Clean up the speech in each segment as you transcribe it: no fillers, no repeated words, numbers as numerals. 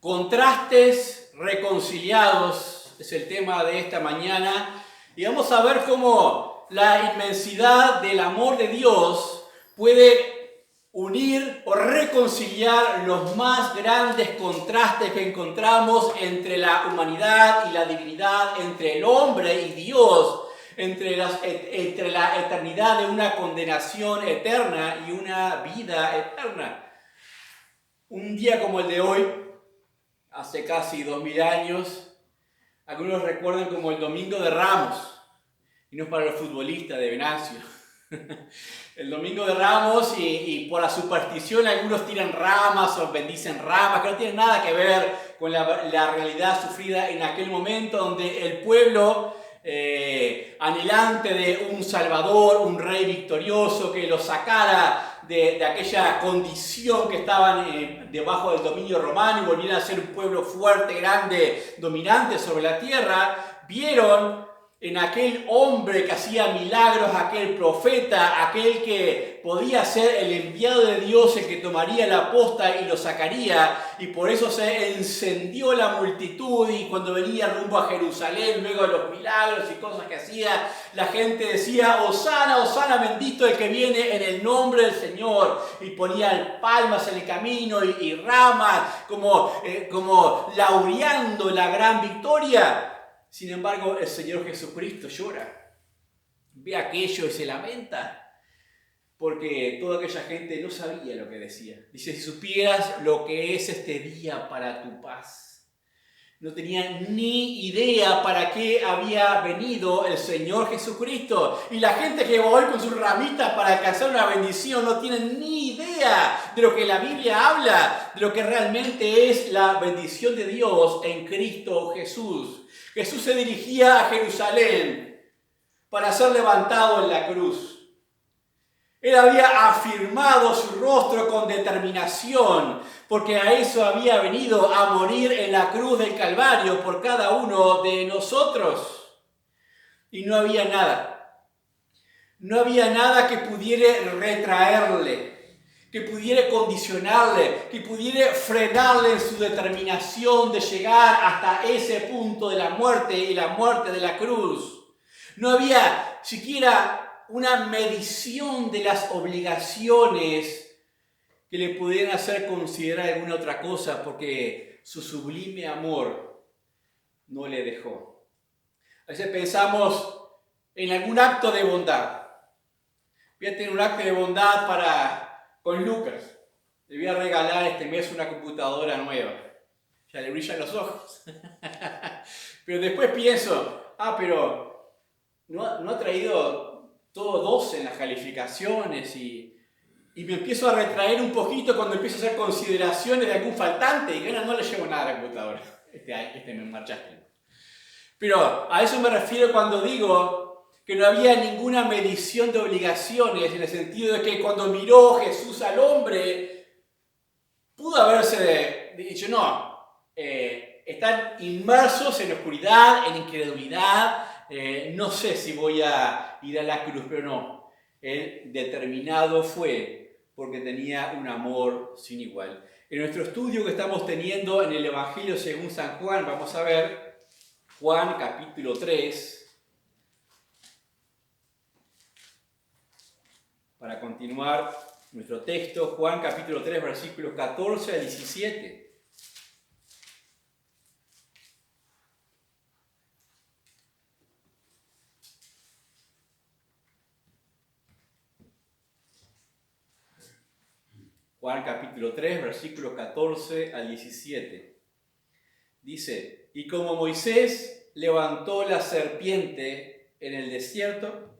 Contrastes reconciliados es el tema de esta mañana y vamos a ver cómo la inmensidad del amor de Dios puede unir o reconciliar los más grandes contrastes que encontramos entre la humanidad y la divinidad, entre el hombre y Dios, entre la eternidad de una condenación eterna y una vida eterna. Un día como el de hoy, hace casi 2000 años, algunos recuerdan como el Domingo de Ramos, y no es para los futbolistas de Venancio. El Domingo de Ramos y por la superstición algunos tiran ramas o bendicen ramas, que no tienen nada que ver con la realidad sufrida en aquel momento donde el pueblo anhelante de un Salvador, un Rey victorioso que los sacara de aquella condición que estaban debajo del dominio romano y volvieran a ser un pueblo fuerte, grande, dominante sobre la tierra, vieron en aquel hombre que hacía milagros, aquel profeta, aquel que podía ser el enviado de Dios, el que tomaría la posta y lo sacaría, y por eso se encendió la multitud, y cuando venía rumbo a Jerusalén, luego de los milagros y cosas que hacía, la gente decía, Hosana, Hosana, bendito el que viene en el nombre del Señor, y ponían palmas en el camino y ramas, como laureando la gran victoria. Sin embargo, el Señor Jesucristo llora, ve aquello y se lamenta, porque toda aquella gente no sabía lo que decía. Dice, si supieras lo que es este día para tu paz. No tenían ni idea para qué había venido el Señor Jesucristo. Y la gente que va hoy con sus ramitas para alcanzar una bendición no tienen ni idea de lo que la Biblia habla, de lo que realmente es la bendición de Dios en Cristo Jesús. Jesús se dirigía a Jerusalén para ser levantado en la cruz. Él había afirmado su rostro con determinación, porque a eso había venido a morir en la cruz del Calvario por cada uno de nosotros. Y no había nada que pudiera retraerle, que pudiera condicionarle, que pudiera frenarle en su determinación de llegar hasta ese punto de la muerte y la muerte de la cruz. No había siquiera una medición de las obligaciones que le pudieran hacer considerar alguna otra cosa, porque su sublime amor no le dejó. A veces pensamos en algún acto de bondad. Voy a tener un acto de bondad con Lucas. Le voy a regalar este mes una computadora nueva. Ya le brillan los ojos. Pero después pienso, pero no ha traído todo 12 en las calificaciones y me empiezo a retraer un poquito cuando empiezo a hacer consideraciones de algún faltante y no le llevo nada a la computadora. Este me marchaste. Pero a eso me refiero cuando digo que no había ninguna medición de obligaciones, en el sentido de que cuando miró Jesús al hombre, pudo haberse dicho, no, están inmersos en oscuridad, en incredulidad, no sé si voy a ir a la cruz, pero no, él determinado fue porque tenía un amor sin igual. En nuestro estudio que estamos teniendo en el Evangelio según San Juan, vamos a ver Juan capítulo 3, para continuar nuestro texto, Juan capítulo 3, versículos 14 al 17. Juan capítulo 3, versículos 14 al 17. Dice, y como Moisés levantó la serpiente en el desierto,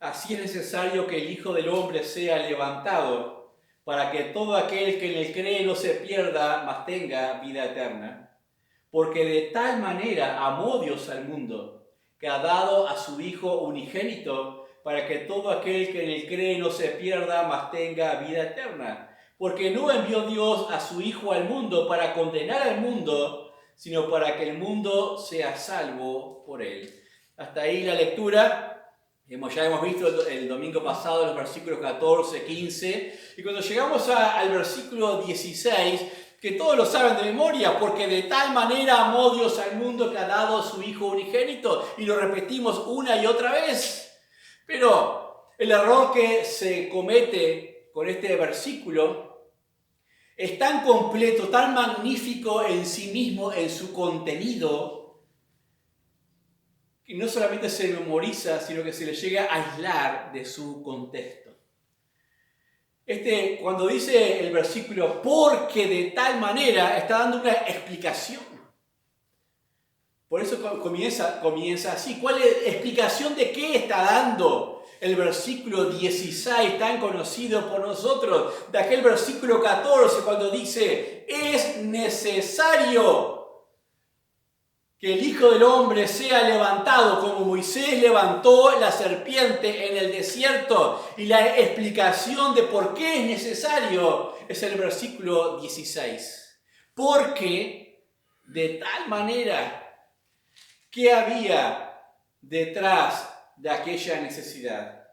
así es necesario que el Hijo del Hombre sea levantado, para que todo aquel que en él cree no se pierda, mas tenga vida eterna. Porque de tal manera amó Dios al mundo, que ha dado a su Hijo unigénito, para que todo aquel que en él cree no se pierda, mas tenga vida eterna. Porque no envió Dios a su Hijo al mundo para condenar al mundo, sino para que el mundo sea salvo por él. Hasta ahí la lectura. Ya hemos visto el domingo pasado los versículos 14, 15, y cuando llegamos al versículo 16, que todos lo saben de memoria, porque de tal manera amó Dios al mundo que ha dado a su Hijo unigénito, y lo repetimos una y otra vez. Pero el error que se comete con este versículo es tan completo, tan magnífico en sí mismo, en su contenido, que no solamente se memoriza, sino que se le llega a aislar de su contexto. Cuando dice el versículo, porque de tal manera, está dando una explicación. Por eso comienza así. ¿Cuál es la explicación de qué está dando el versículo 16, tan conocido por nosotros? De aquel versículo 14, cuando dice, es necesario que el Hijo del Hombre sea levantado como Moisés levantó la serpiente en el desierto. Y la explicación de por qué es necesario es el versículo 16. Porque de tal manera, ¿qué había detrás de aquella necesidad?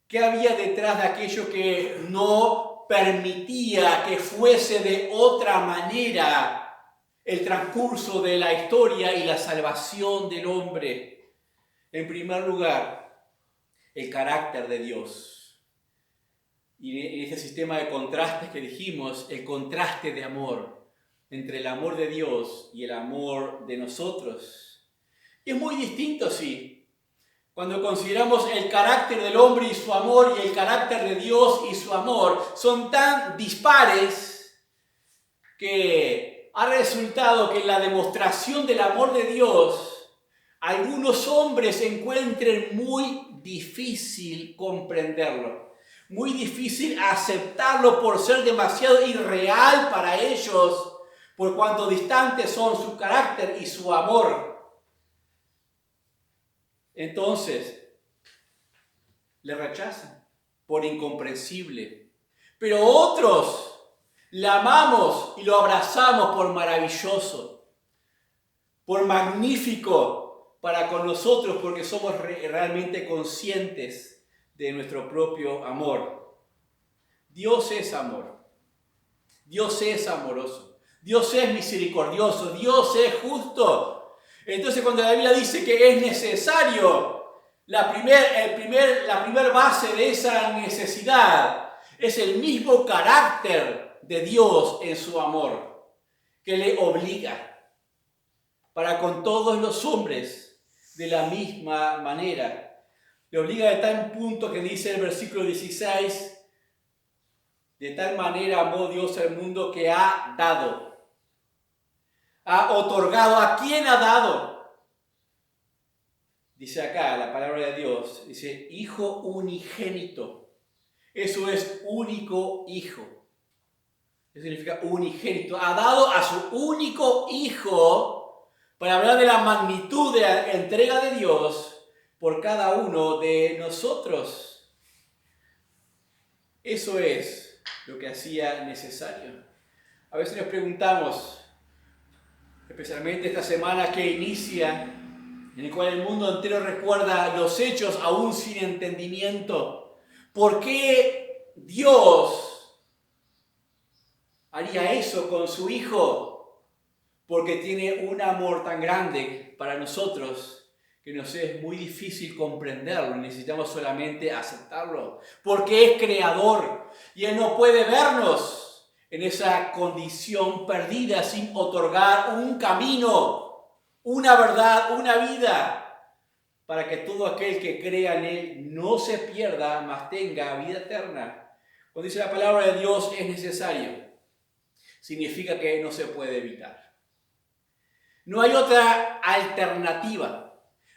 ¿Qué había detrás de aquello que no permitía que fuese de otra manera el transcurso de la historia y la salvación del hombre? En primer lugar, el carácter de Dios. Y en este sistema de contrastes que dijimos, el contraste de amor entre el amor de Dios y el amor de nosotros. Y es muy distinto, sí, cuando consideramos el carácter del hombre y su amor y el carácter de Dios y su amor, son tan dispares que ha resultado que en la demostración del amor de Dios, algunos hombres encuentren muy difícil comprenderlo, muy difícil aceptarlo por ser demasiado irreal para ellos, por cuanto distantes son su carácter y su amor. Entonces, le rechazan por incomprensible. Pero otros le amamos y lo abrazamos por maravilloso, por magnífico para con nosotros, porque somos realmente conscientes de nuestro propio amor. Dios es amor. Dios es amoroso. Dios es misericordioso. Dios es justo. Entonces, cuando la Biblia dice que es necesario, la primer base de esa necesidad es el mismo carácter de Dios en su amor, que le obliga para con todos los hombres de la misma manera. Le obliga de tal punto que dice el versículo 16, de tal manera amó Dios al mundo que ha dado. Ha otorgado. ¿A quién ha dado? Dice acá la palabra de Dios, dice Hijo unigénito. Eso es único hijo. Eso significa unigénito. Ha dado a su único hijo para hablar de la magnitud de la entrega de Dios por cada uno de nosotros. Eso es lo que hacía necesario. A veces nos preguntamos, especialmente esta semana que inicia, en el cual el mundo entero recuerda los hechos aún sin entendimiento, ¿por qué Dios haría eso con su Hijo? Porque tiene un amor tan grande para nosotros que nos es muy difícil comprenderlo, necesitamos solamente aceptarlo, porque es creador y Él no puede vernos en esa condición perdida sin otorgar un camino, una verdad, una vida, para que todo aquel que crea en Él no se pierda, mas tenga vida eterna. Cuando dice la palabra de Dios es necesario, significa que no se puede evitar. No hay otra alternativa.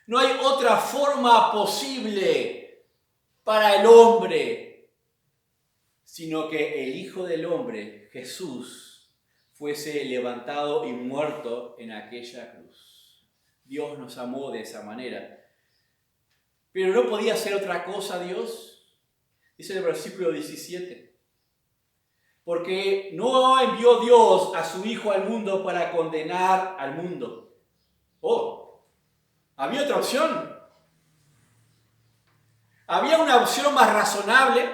No hay otra forma posible para el hombre, sino que el Hijo del Hombre, Jesús, fuese levantado y muerto en aquella cruz. Dios nos amó de esa manera. Pero no podía hacer otra cosa Dios. Dice el versículo 17. Porque no envió Dios a su Hijo al mundo para condenar al mundo. Había otra opción. Había una opción más razonable.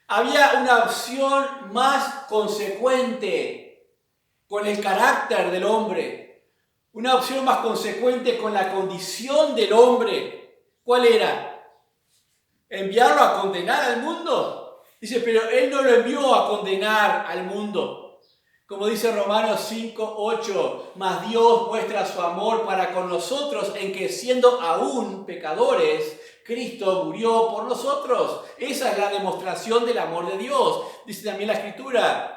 Había una opción más consecuente. con el carácter del hombre, una opción más consecuente con la condición del hombre. ¿Cuál era? ¿Enviarlo a condenar al mundo? Dice, pero Él no lo envió a condenar al mundo. Como dice Romanos 5:8, mas Dios muestra su amor para con nosotros en que siendo aún pecadores, Cristo murió por nosotros. Esa es la demostración del amor de Dios. Dice también la Escritura,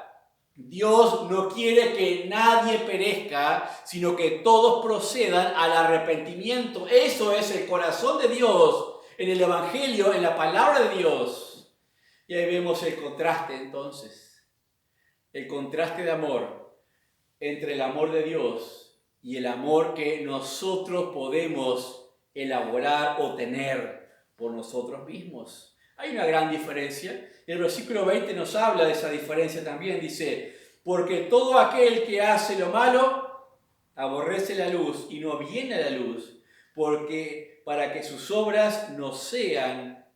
Dios no quiere que nadie perezca, sino que todos procedan al arrepentimiento. Eso es el corazón de Dios en el Evangelio, en la palabra de Dios. Y ahí vemos el contraste entonces. El contraste de amor entre el amor de Dios y el amor que nosotros podemos elaborar o tener por nosotros mismos. Hay una gran diferencia. El versículo 20 nos habla de esa diferencia también. Dice, porque todo aquel que hace lo malo aborrece la luz y no viene a la luz, porque para que sus obras no sean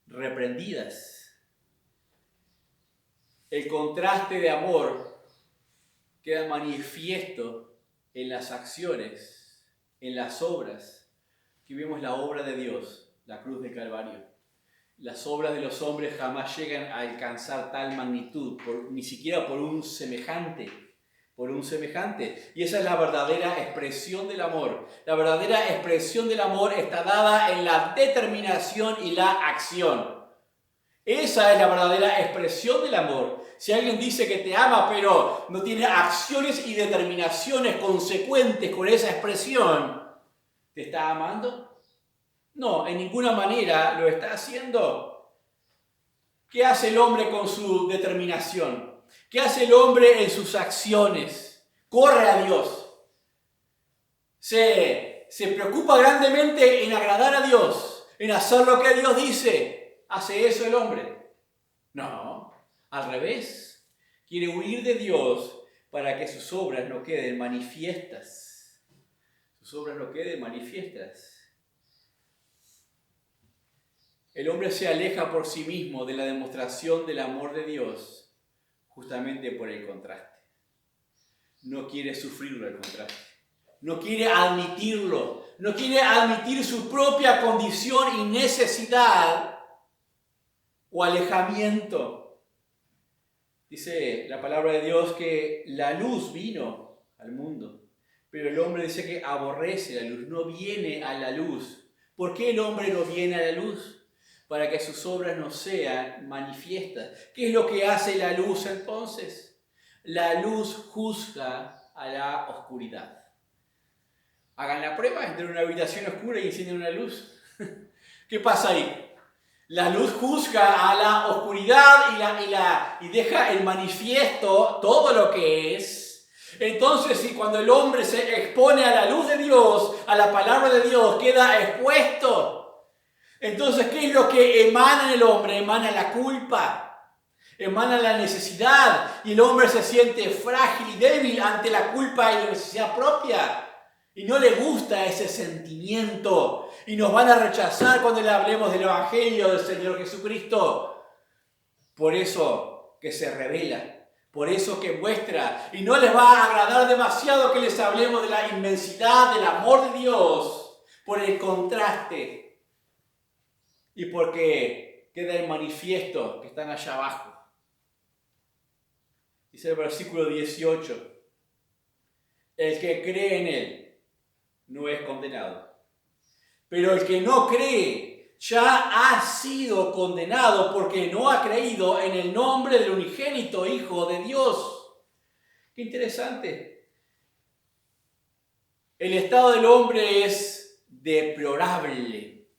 reprendidas. El contraste de amor queda manifiesto en las acciones, en las obras. Aquí vemos la obra de Dios, la cruz del Calvario. Las obras de los hombres jamás llegan a alcanzar tal magnitud, ni siquiera por un semejante. Y esa es la verdadera expresión del amor. La verdadera expresión del amor está dada en la determinación y la acción. Esa es la verdadera expresión del amor. Si alguien dice que te ama, pero no tiene acciones y determinaciones consecuentes con esa expresión, ¿te está amando? No, en ninguna manera lo está haciendo. ¿Qué hace el hombre con su determinación? ¿Qué hace el hombre en sus acciones? Corre a Dios. Se preocupa grandemente en agradar a Dios, en hacer lo que Dios dice. ¿Hace eso el hombre? No, al revés. Quiere huir de Dios para que sus obras no queden manifiestas. Sus obras no queden manifiestas. El hombre se aleja por sí mismo de la demostración del amor de Dios justamente por el contraste. No quiere sufrirlo el contraste. No quiere admitirlo. No quiere admitir su propia condición y necesidad o alejamiento. Dice la palabra de Dios que la luz vino al mundo, pero el hombre dice que aborrece la luz, no viene a la luz. ¿Por qué el hombre no viene a la luz? Para que sus obras no sean manifiestas. ¿Qué es lo que hace la luz entonces? La luz juzga a la oscuridad. Hagan la prueba, entren en una habitación oscura y encienden una luz. ¿Qué pasa ahí? La luz juzga a la oscuridad y deja el manifiesto todo lo que es. Entonces, si cuando el hombre se expone a la luz de Dios, a la palabra de Dios, queda expuesto. Entonces, ¿qué es lo que emana en el hombre? Emana la culpa, emana la necesidad, y el hombre se siente frágil y débil ante la culpa y la necesidad propia. Y no le gusta ese sentimiento. Y nos van a rechazar cuando le hablemos del Evangelio del Señor Jesucristo. Por eso que se revela. Por eso que muestra. Y no les va a agradar demasiado que les hablemos de la inmensidad del amor de Dios. Por el contraste. Y porque queda el manifiesto que están allá abajo. Dice el versículo 18. El que cree en Él no es condenado. Pero el que no cree ya ha sido condenado porque no ha creído en el nombre del unigénito Hijo de Dios. Qué interesante. El estado del hombre es deplorable,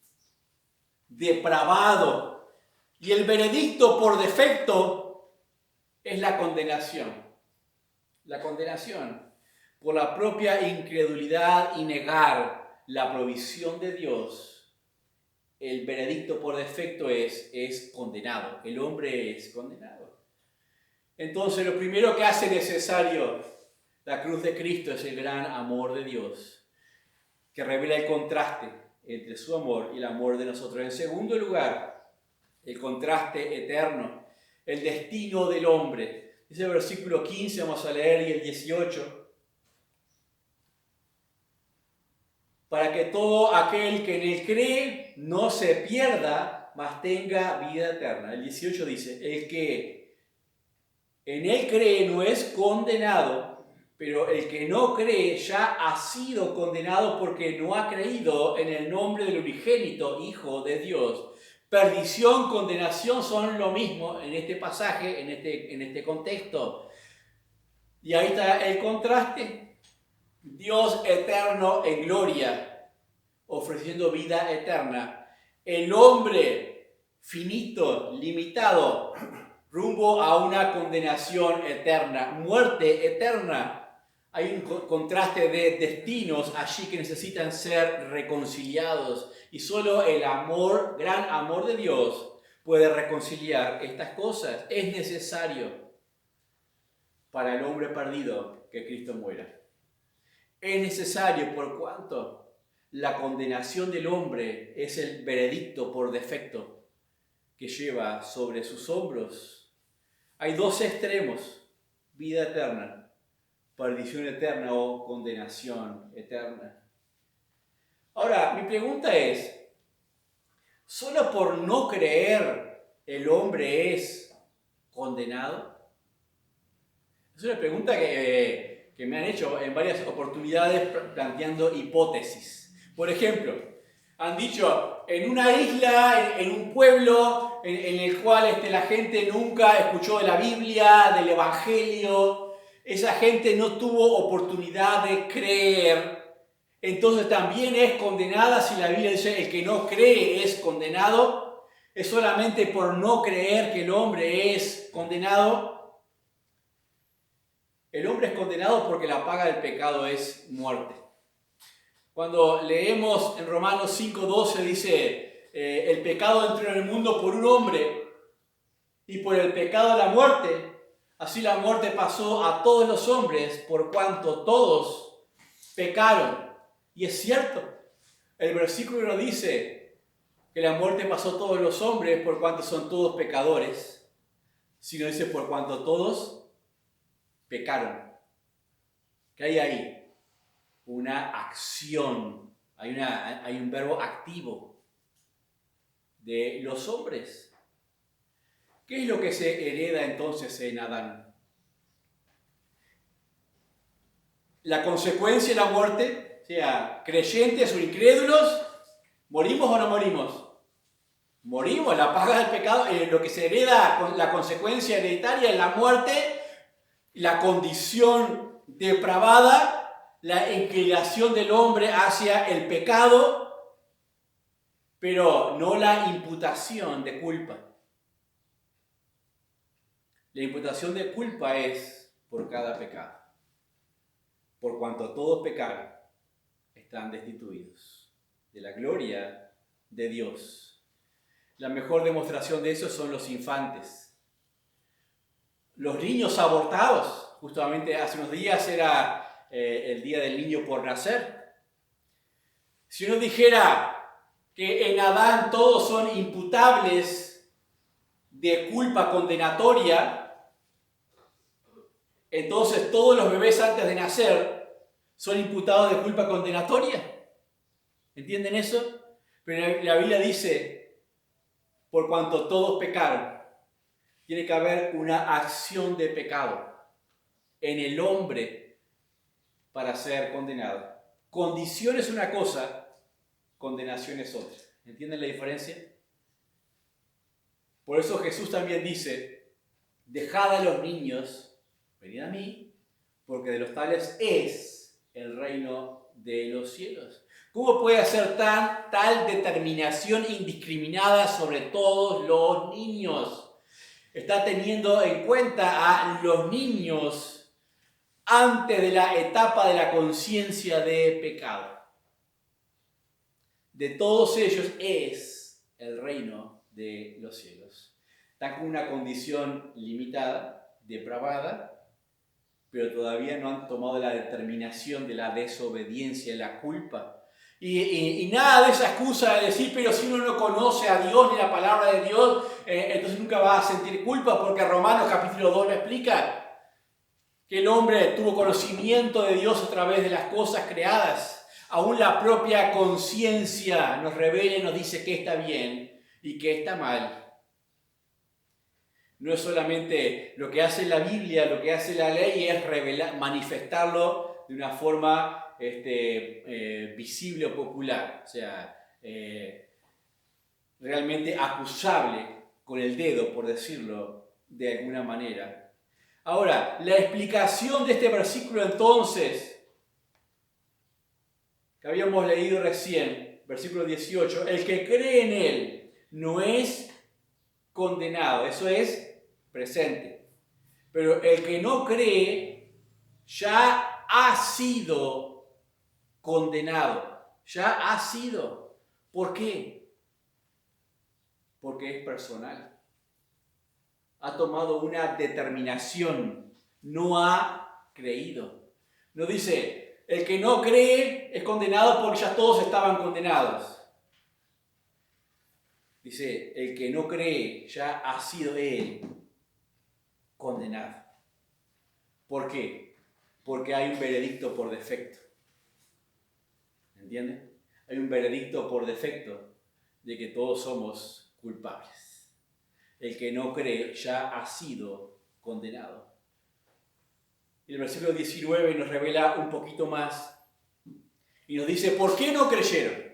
depravado, y el veredicto por defecto es la condenación. La condenación por la propia incredulidad y negar la provisión de Dios. El veredicto por defecto es condenado. El hombre es condenado. Entonces, lo primero que hace necesario la cruz de Cristo es el gran amor de Dios, que revela el contraste entre su amor y el amor de nosotros. En segundo lugar, el contraste eterno, el destino del hombre. Dice el versículo 15, vamos a leer, y el 18. Para que todo aquel que en él cree no se pierda, mas tenga vida eterna. El 18 dice, el que en él cree no es condenado, pero el que no cree ya ha sido condenado porque no ha creído en el nombre del unigénito Hijo de Dios. Perdición, condenación son lo mismo en este pasaje, en este contexto. Y ahí está el contraste. Dios eterno en gloria, ofreciendo vida eterna. El hombre finito, limitado, rumbo a una condenación eterna, muerte eterna. Hay un contraste de destinos allí que necesitan ser reconciliados. Y solo el amor, gran amor de Dios puede reconciliar estas cosas. Es necesario para el hombre perdido que Cristo muera. Es necesario por cuanto la condenación del hombre es el veredicto por defecto que lleva sobre sus hombros. Hay dos extremos: vida eterna, perdición eterna o condenación eterna. Ahora, mi pregunta es, ¿solo por no creer el hombre es condenado? Es una pregunta que me han hecho en varias oportunidades planteando hipótesis. Por ejemplo, han dicho, en una isla, en un pueblo en el cual la gente nunca escuchó de la Biblia, del Evangelio, esa gente no tuvo oportunidad de creer, entonces también es condenada. Si la Biblia dice el que no cree es condenado, ¿es solamente por no creer que el hombre es condenado? El hombre es condenado porque la paga del pecado es muerte. Cuando leemos en Romanos 5:12 dice, el pecado entró en el mundo por un hombre y por el pecado la muerte, así la muerte pasó a todos los hombres por cuanto todos pecaron. Y es cierto, el versículo no dice que la muerte pasó a todos los hombres por cuanto son todos pecadores, sino dice por cuanto todos pecaron. ¿Qué hay ahí? Una acción, hay un verbo activo de los hombres. ¿Qué es lo que se hereda entonces en Adán? La consecuencia de la muerte, sea creyentes o incrédulos, ¿morimos o no morimos? Morimos, la paga del pecado, lo que se hereda, la consecuencia hereditaria es la muerte, la condición depravada, la inclinación del hombre hacia el pecado, pero no la imputación de culpa. La imputación de culpa es por cada pecado. Por cuanto todos pecaron, están destituidos de la gloria de Dios. La mejor demostración de eso son los infantes. Los niños abortados, justamente hace unos días era el día del niño por nacer. Si uno dijera que en Adán todos son imputables de culpa condenatoria, entonces todos los bebés antes de nacer son imputados de culpa condenatoria. ¿Entienden eso? Pero la Biblia dice, por cuanto todos pecaron, tiene que haber una acción de pecado en el hombre para ser condenado. Condición es una cosa, condenación es otra. ¿Entienden la diferencia? Por eso Jesús también dice, dejad a los niños, venid a mí, porque de los tales es el reino de los cielos. ¿Cómo puede hacer tal determinación indiscriminada sobre todos los niños? Está teniendo en cuenta a los niños antes de la etapa de la conciencia de pecado. De todos ellos es el reino de los cielos. Están con una condición limitada, depravada, pero todavía no han tomado la determinación de la desobediencia, la culpa. Y nada de esa excusa de decir, pero si uno no conoce a Dios ni la palabra de Dios, entonces nunca va a sentir culpa, porque Romanos capítulo 2 lo explica. que el hombre tuvo conocimiento de Dios a través de las cosas creadas. Aún la propia conciencia nos revela y nos dice qué está bien y qué está mal. No es solamente lo que hace la Biblia, lo que hace la ley es revelar, manifestarlo de una forma visible o popular, o sea, realmente acusable con el dedo, por decirlo de alguna manera. Ahora, la explicación de este versículo entonces, que habíamos leído recién, versículo 18, el que cree en él no es condenado, eso es presente. Pero el que no cree ya ha sido condenado, ya ha sido. ¿Por qué? Porque es personal. Ha tomado una determinación, no ha creído. No dice, el que no cree es condenado porque ya todos estaban condenados. Dice, el que no cree ya ha sido él condenado. ¿Por qué? Porque hay un veredicto por defecto. ¿Entienden? Hay un veredicto por defecto de que todos somos culpables. El que no cree ya ha sido condenado. Y el versículo 19 nos revela un poquito más y nos dice, ¿por qué no creyeron?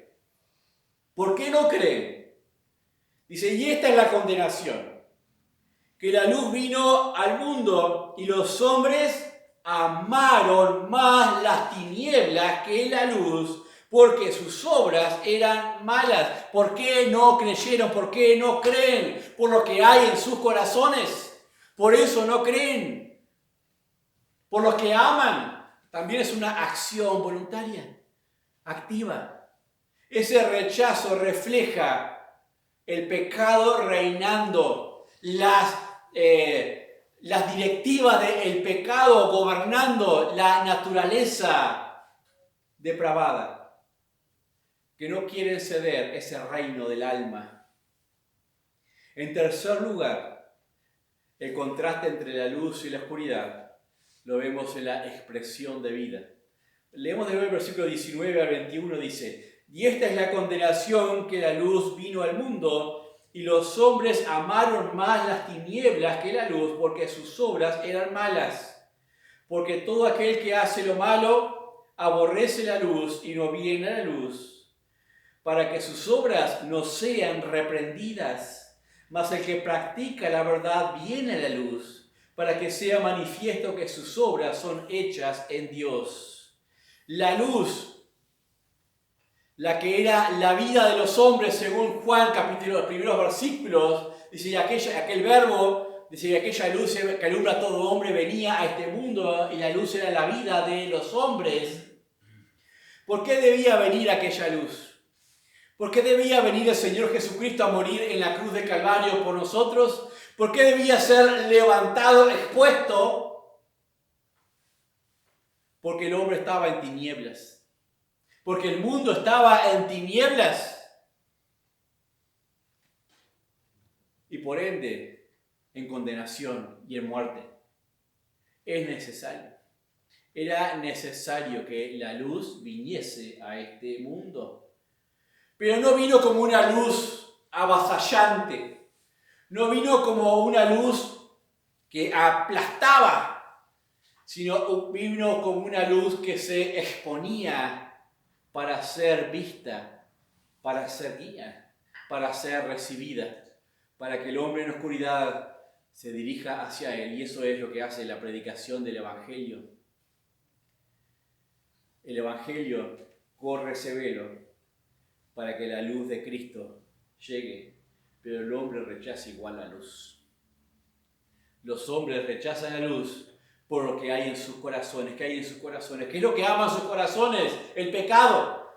¿Por qué no creen? Dice, y esta es la condenación, que la luz vino al mundo y los hombres amaron más las tinieblas que la luz, porque sus obras eran malas. ¿Por qué no creyeron? ¿Por qué no creen? Por lo que hay en sus corazones. Por eso no creen. Por lo que aman. También es una acción voluntaria, activa. Ese rechazo refleja el pecado reinando, las directivas del pecado gobernando la naturaleza depravada, que no quieren ceder ese reino del alma. En tercer lugar, el contraste entre la luz y la oscuridad lo vemos en la expresión de vida. Leemos de nuevo el versículo 19 al 21, dice, y esta es la condenación, que la luz vino al mundo, y los hombres amaron más las tinieblas que la luz, porque sus obras eran malas. Porque todo aquel que hace lo malo aborrece la luz y no viene a la luz, para que sus obras no sean reprendidas. Mas el que practica la verdad viene a la luz, para que sea manifiesto que sus obras son hechas en Dios. La luz, la que era la vida de los hombres según Juan, capítulo, los primeros versículos, dice, y aquel verbo, dice, y aquella luz que alumbra a todo hombre venía a este mundo, y la luz era la vida de los hombres. ¿Por qué debía venir aquella luz? ¿Por qué debía venir el Señor Jesucristo a morir en la cruz de Calvario por nosotros? ¿Por qué debía ser levantado, expuesto? Porque el hombre estaba en tinieblas. Porque el mundo estaba en tinieblas. Y por ende, en condenación y en muerte. Es necesario. Era necesario que la luz viniese a este mundo. Pero no vino como una luz avasallante. No vino como una luz que aplastaba, sino vino como una luz que se exponía para ser vista, para ser guía, para ser recibida, para que el hombre en oscuridad se dirija hacia él. Y eso es lo que hace la predicación del Evangelio. El Evangelio corre ese velo para que la luz de Cristo llegue, pero el hombre rechaza igual la luz. Los hombres rechazan la luz por lo que hay en sus corazones. ¿Qué hay en sus corazones? ¿Qué es lo que aman sus corazones? El pecado.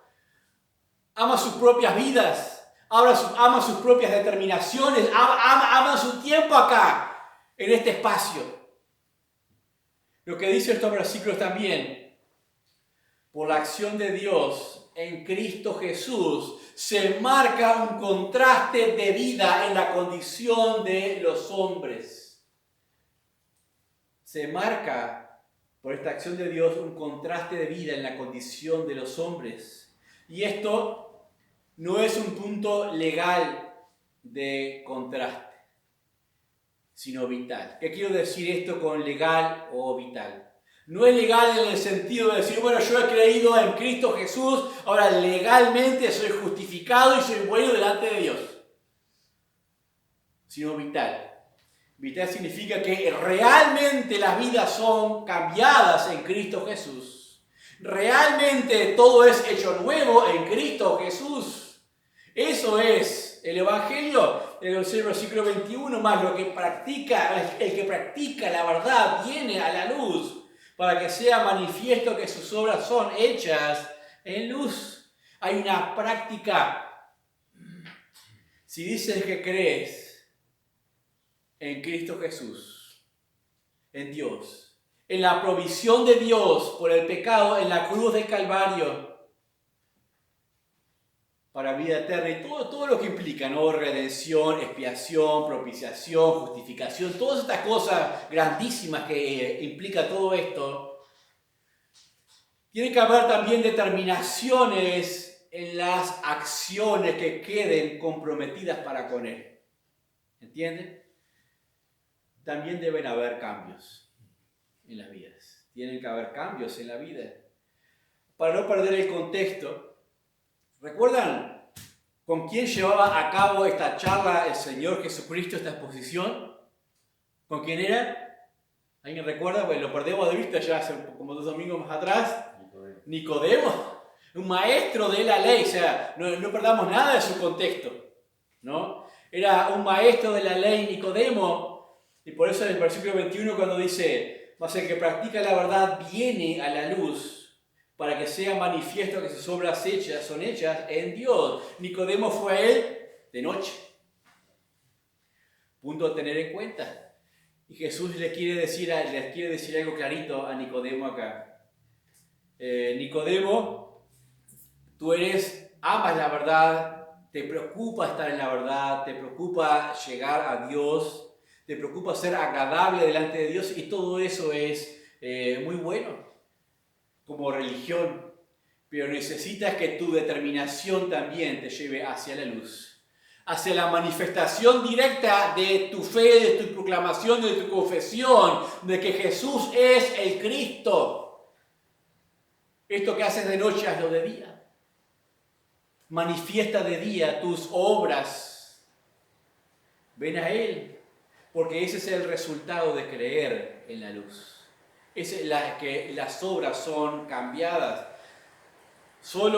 Ama sus propias vidas, ama sus propias determinaciones, ama su tiempo acá, en este espacio. Lo que dice estos versículos también, por la acción de Dios en Cristo Jesús, se marca un contraste de vida en la condición de los hombres. Se marca por esta acción de Dios, un contraste de vida en la condición de los hombres. Y esto no es un punto legal de contraste, sino vital. ¿Qué quiero decir esto con legal o vital? No es legal en el sentido de decir, bueno, yo he creído en Cristo Jesús, ahora legalmente soy justificado y soy bueno delante de Dios. Sino vital. Vital significa que realmente las vidas son cambiadas en Cristo Jesús. Realmente todo es hecho nuevo en Cristo Jesús. Eso es el Evangelio. En el versículo 21, más lo que practica, el que practica la verdad viene a la luz para que sea manifiesto que sus obras son hechas en luz. Hay una práctica. Si dices que crees en Cristo Jesús, en Dios, en la provisión de Dios por el pecado en la cruz del Calvario, para vida eterna y todo lo que implica, ¿no? Redención, expiación, propiciación, justificación, todas estas cosas grandísimas que implica todo esto, tiene que haber también determinaciones en las acciones que queden comprometidas para con Él. ¿Entienden? También deben haber cambios en las vidas. Tienen que haber cambios en la vida. Para no perder el contexto, ¿recuerdan con quién llevaba a cabo esta charla el Señor Jesucristo, esta exposición? ¿Con quién era? ¿Alguien recuerda? Pues lo perdemos de vista ya hace como 2 domingos más atrás. Nicodemo, un maestro de la ley. O sea, no perdamos nada de su contexto, ¿no? Era un maestro de la ley, Nicodemo. Y por eso en el versículo 21 cuando dice, mas el que practica la verdad viene a la luz para que sea manifiesto que sus obras son hechas en Dios. Nicodemo fue a él de noche. Punto a tener en cuenta. Y Jesús les quiere decir algo clarito a Nicodemo acá. Nicodemo, tú amas la verdad, te preocupa estar en la verdad, te preocupa llegar a Dios, te preocupa ser agradable delante de Dios y todo eso es muy bueno como religión, pero necesitas que tu determinación también te lleve hacia la luz, hacia la manifestación directa de tu fe, de tu proclamación, de tu confesión, de que Jesús es el Cristo. Esto que haces de noche, hazlo de día. Manifiesta de día tus obras. Ven a Él. Porque ese es el resultado de creer en la luz. Es que las obras son cambiadas. Ser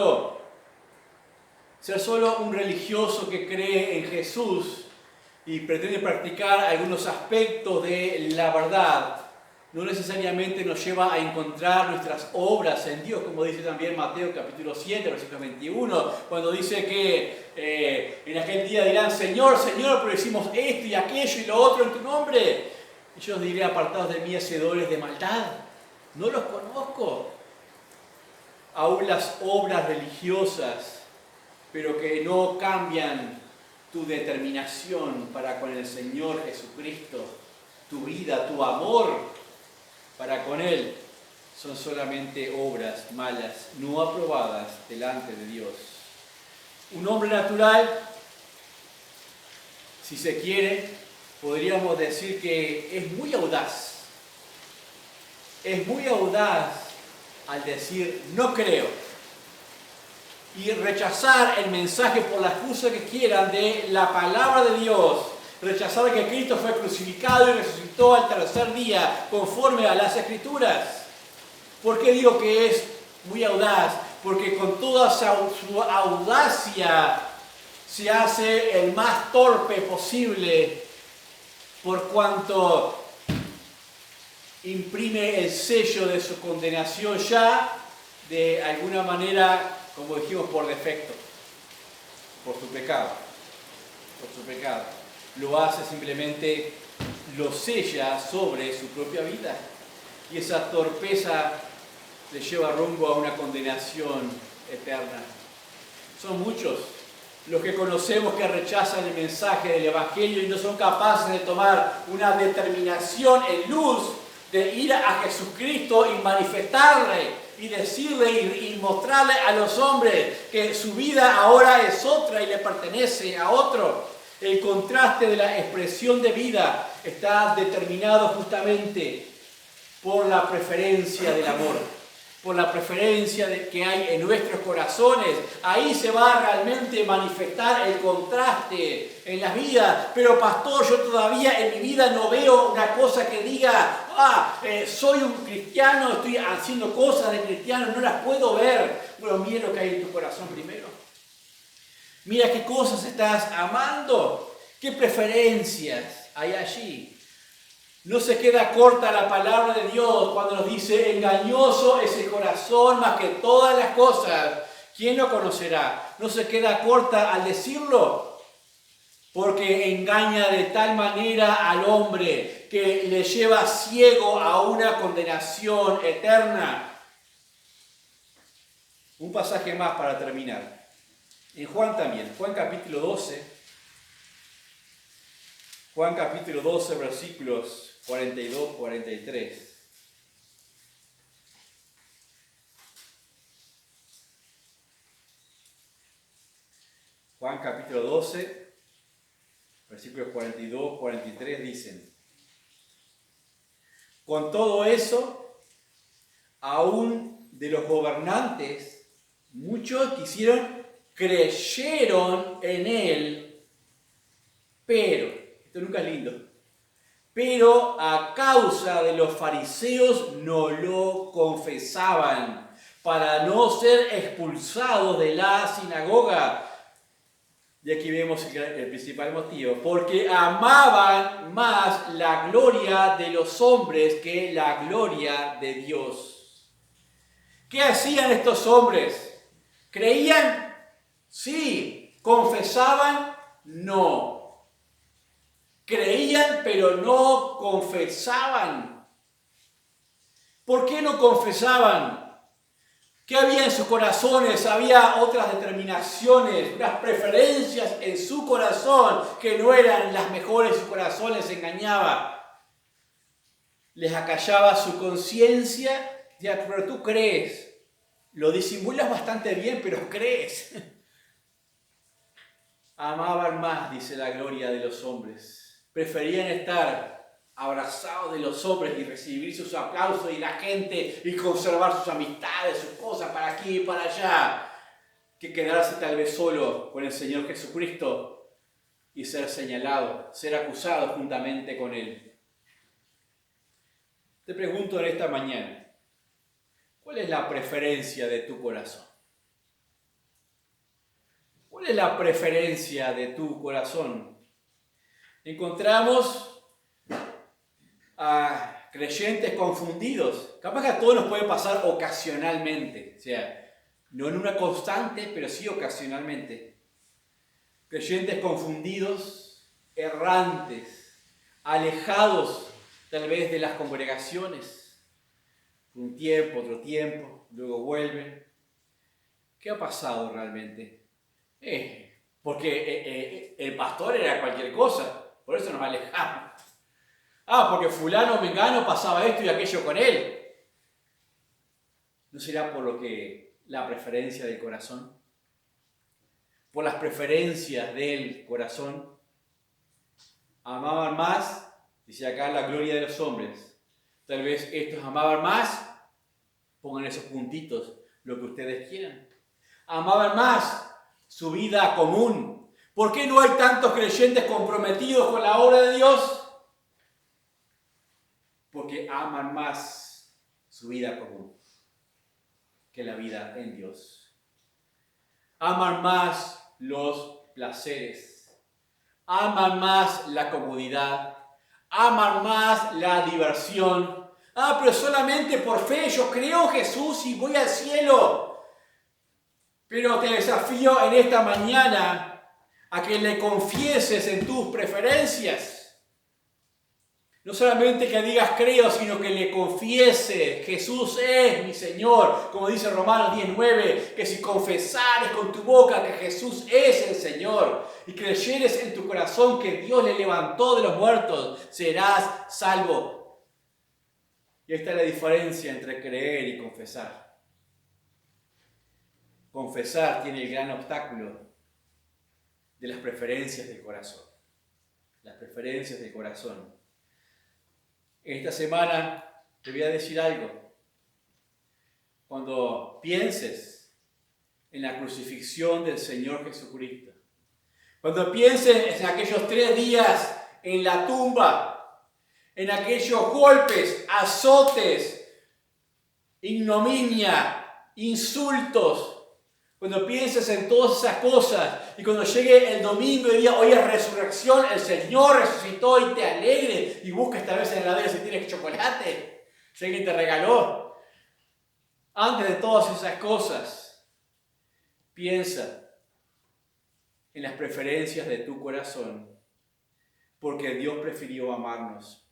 solo un religioso que cree en Jesús y pretende practicar algunos aspectos de la verdad, no necesariamente nos lleva a encontrar nuestras obras en Dios, como dice también Mateo capítulo 7, versículo 21, cuando dice que en aquel día dirán, Señor, Señor, pero hicimos esto y aquello y lo otro en tu nombre. Y yo os diré, apartados de mí, hacedores de maldad, no los conozco. Aún las obras religiosas, pero que no cambian tu determinación para con el Señor Jesucristo, tu vida, tu amor para con Él, son solamente obras malas, no aprobadas delante de Dios. Un hombre natural, si se quiere, podríamos decir que es muy audaz. Es muy audaz al decir, no creo. Y rechazar el mensaje por las excusas que quieran de la palabra de Dios. Rechazar que Cristo fue crucificado y resucitó al tercer día conforme a las Escrituras. ¿Por qué digo que es muy audaz? Porque con toda su audacia se hace el más torpe posible por cuanto imprime el sello de su condenación ya de alguna manera, como dijimos, por defecto, por su pecado. Lo hace simplemente, lo sella sobre su propia vida. Y esa torpeza le lleva rumbo a una condenación eterna. Son muchos los que conocemos que rechazan el mensaje del Evangelio y no son capaces de tomar una determinación en luz de ir a Jesucristo y manifestarle y decirle y mostrarle a los hombres que su vida ahora es otra y le pertenece a otro. El contraste de la expresión de vida está determinado justamente por la preferencia del amor, por la preferencia que hay en nuestros corazones. Ahí se va a realmente manifestar el contraste en las vidas. Pero pastor, yo todavía en mi vida no veo una cosa que diga, soy un cristiano, estoy haciendo cosas de cristiano, no las puedo ver. Bueno, mira lo que hay en tu corazón primero. Mira qué cosas estás amando, qué preferencias hay allí. No se queda corta la palabra de Dios cuando nos dice, engañoso es el corazón más que todas las cosas. ¿Quién lo conocerá? No se queda corta al decirlo, porque engaña de tal manera al hombre que le lleva ciego a una condenación eterna. Un pasaje más para terminar. En Juan también, Juan capítulo 12. Juan capítulo 12, versículos 42-43. Juan capítulo 12, versículos 42-43 dicen: con todo eso, aún de los gobernantes, muchos creyeron en él, pero, esto nunca es lindo, pero a causa de los fariseos no lo confesaban, para no ser expulsados de la sinagoga. Y aquí vemos el principal motivo, porque amaban más la gloria de los hombres que la gloria de Dios. ¿Qué hacían estos hombres? ¿Creían? Sí. ¿Confesaban? No. Creían, pero no confesaban. ¿Por qué no confesaban? ¿Qué había en sus corazones? Había otras determinaciones, unas preferencias en su corazón que no eran las mejores. Su corazón les engañaba. Les acallaba su conciencia. Ya, pero tú crees. Lo disimulas bastante bien, pero crees. Amaban más, dice, la gloria de los hombres. Preferían estar abrazados de los hombres y recibir sus aplausos y la gente y conservar sus amistades, sus cosas para aquí y para allá, que quedarse tal vez solo con el Señor Jesucristo y ser señalado, ser acusado juntamente con Él. Te pregunto en esta mañana, ¿cuál es la preferencia de tu corazón? ¿Cuál es la preferencia de tu corazón? Encontramos a creyentes confundidos. Capaz que a todos nos puede pasar ocasionalmente, o sea, no en una constante, pero sí ocasionalmente. Creyentes confundidos, errantes, alejados tal vez de las congregaciones, por un tiempo, otro tiempo, luego vuelven. ¿Qué ha pasado realmente? Porque el pastor era cualquier cosa, por eso nos alejamos. Porque fulano mengano pasaba esto y aquello con él. ¿No será por lo que la preferencia del corazón? Por las preferencias del corazón. Amaban más, dice acá, la gloria de los hombres. Tal vez estos amaban más, pongan esos puntitos, lo que ustedes quieran. Amaban más su vida común. ¿Por qué no hay tantos creyentes comprometidos con la obra de Dios? Porque aman más su vida común que la vida en Dios. Aman más los placeres. Aman más la comodidad. Aman más la diversión. Pero solamente por fe yo creo en Jesús y voy al cielo. Pero te desafío en esta mañana a que le confieses en tus preferencias. No solamente que digas creo, sino que le confieses, Jesús es mi Señor, como dice Romanos 10:9, que si confesares con tu boca que Jesús es el Señor y creyeres en tu corazón que Dios le levantó de los muertos, serás salvo. Y esta es la diferencia entre creer y confesar. Confesar tiene el gran obstáculo de las preferencias del corazón. Las preferencias del corazón. Esta semana te voy a decir algo. Cuando pienses en la crucifixión del Señor Jesucristo, cuando pienses en aquellos 3 días en la tumba, en aquellos golpes, azotes, ignominia, insultos, cuando pienses en todas esas cosas y cuando llegue el domingo y diga, hoy es resurrección, el Señor resucitó y te alegre y busques tal vez en la heladera si tienes chocolate, si alguien te regaló. Antes de todas esas cosas, piensa en las preferencias de tu corazón, porque Dios prefirió amarnos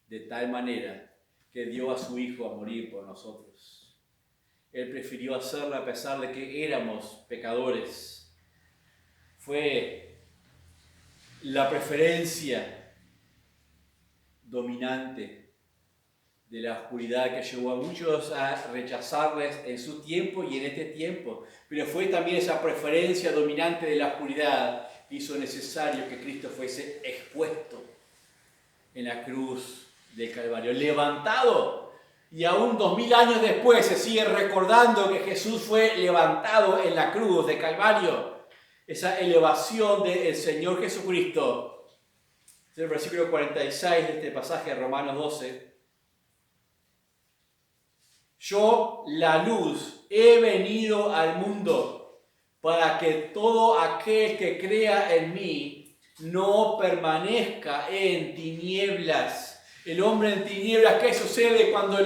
de tal manera que dio a su Hijo a morir por nosotros. Él prefirió hacerlo a pesar de que éramos pecadores. Fue la preferencia dominante de la oscuridad que llevó a muchos a rechazarles en su tiempo y en este tiempo. Pero fue también esa preferencia dominante de la oscuridad que hizo necesario que Cristo fuese expuesto en la cruz del Calvario, levantado. Y aún 2000 años después se sigue recordando que Jesús fue levantado en la cruz de Calvario. Esa elevación del Señor Jesucristo. Es el versículo 46 de este pasaje de Romanos 12. Yo, la luz, he venido al mundo para que todo aquel que crea en mí no permanezca en tinieblas. El hombre en tinieblas, ¿qué sucede cuando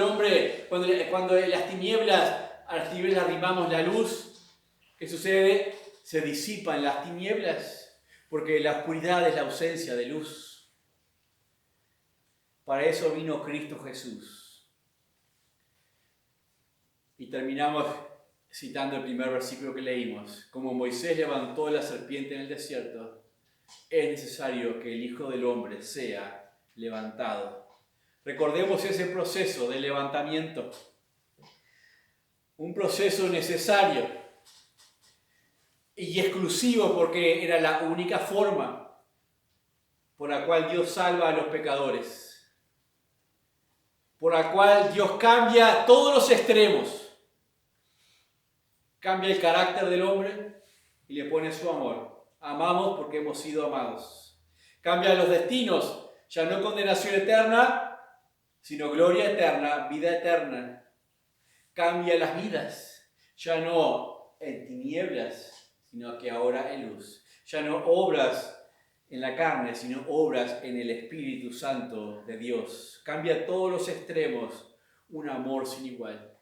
cuando a las tinieblas arrimamos la luz? ¿Qué sucede? Se disipan las tinieblas, porque la oscuridad es la ausencia de luz. Para eso vino Cristo Jesús. Y terminamos citando el primer versículo que leímos. Como Moisés levantó la serpiente en el desierto, es necesario que el Hijo del Hombre sea levantado. Recordemos ese proceso de levantamiento. Un proceso necesario y exclusivo porque era la única forma por la cual Dios salva a los pecadores. Por la cual Dios cambia todos los extremos. Cambia el carácter del hombre y le pone su amor. Amamos porque hemos sido amados. Cambia los destinos, ya no condenación eterna, sino gloria eterna, vida eterna. Cambia las vidas, ya no en tinieblas, sino que ahora en luz. Ya no obras en la carne, sino obras en el Espíritu Santo de Dios. Cambia todos los extremos, un amor sin igual.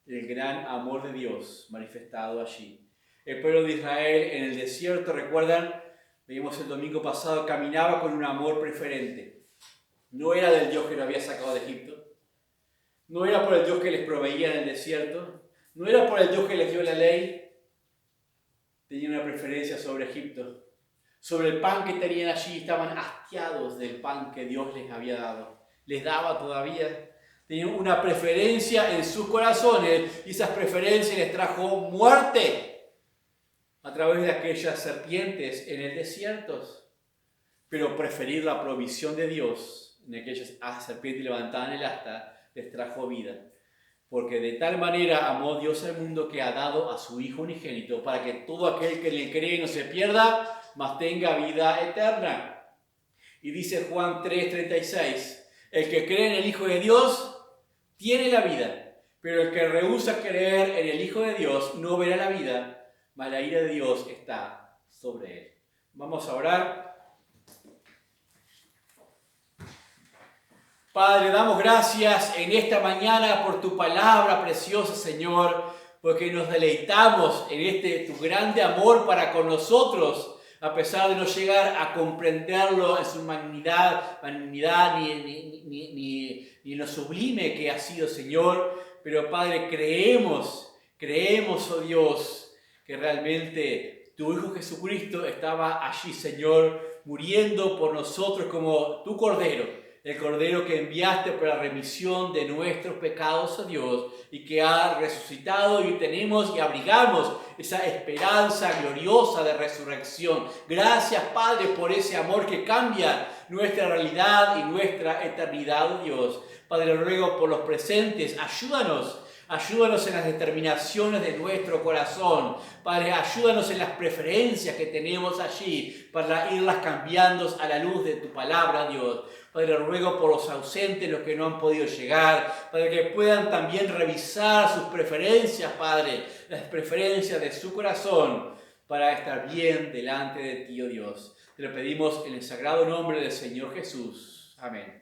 El gran amor de Dios manifestado allí. El pueblo de Israel en el desierto, recuerdan, vimos el domingo pasado, caminaba con un amor preferente. No era del Dios que lo había sacado de Egipto. No era por el Dios que les proveía en el desierto. No era por el Dios que les dio la ley. Tenían una preferencia sobre Egipto. Sobre el pan que tenían allí, estaban hastiados del pan que Dios les había dado. Les daba todavía. Tenían una preferencia en sus corazones y esas preferencias les trajo muerte a través de aquellas serpientes en el desierto. Pero preferir la provisión de Dios en aquellas serpientes levantadas en el asta les trajo vida. Porque de tal manera amó Dios al mundo que ha dado a su Hijo unigénito para que todo aquel que le cree no se pierda, mas tenga vida eterna. Y dice Juan 3:36, el que cree en el Hijo de Dios tiene la vida, pero el que rehúsa creer en el Hijo de Dios no verá la vida, mas la ira de Dios está sobre él. Vamos a orar. Padre, damos gracias en esta mañana por tu palabra preciosa, Señor, porque nos deleitamos en tu grande amor para con nosotros, a pesar de no llegar a comprenderlo en su magnanimidad ni en lo sublime que ha sido, Señor. Pero, Padre, creemos, oh Dios, que realmente tu Hijo Jesucristo estaba allí, Señor, muriendo por nosotros como tu Cordero, el Cordero que enviaste para la remisión de nuestros pecados, oh Dios, y que ha resucitado y tenemos y abrigamos esa esperanza gloriosa de resurrección. Gracias, Padre, por ese amor que cambia nuestra realidad y nuestra eternidad, oh Dios. Padre, ruego por los presentes, ayúdanos en las determinaciones de nuestro corazón. Padre, ayúdanos en las preferencias que tenemos allí para irlas cambiando a la luz de tu palabra, Dios. Padre, ruego por los ausentes, los que no han podido llegar, para que puedan también revisar sus preferencias, Padre, las preferencias de su corazón, para estar bien delante de ti, oh Dios. Te lo pedimos en el sagrado nombre del Señor Jesús. Amén.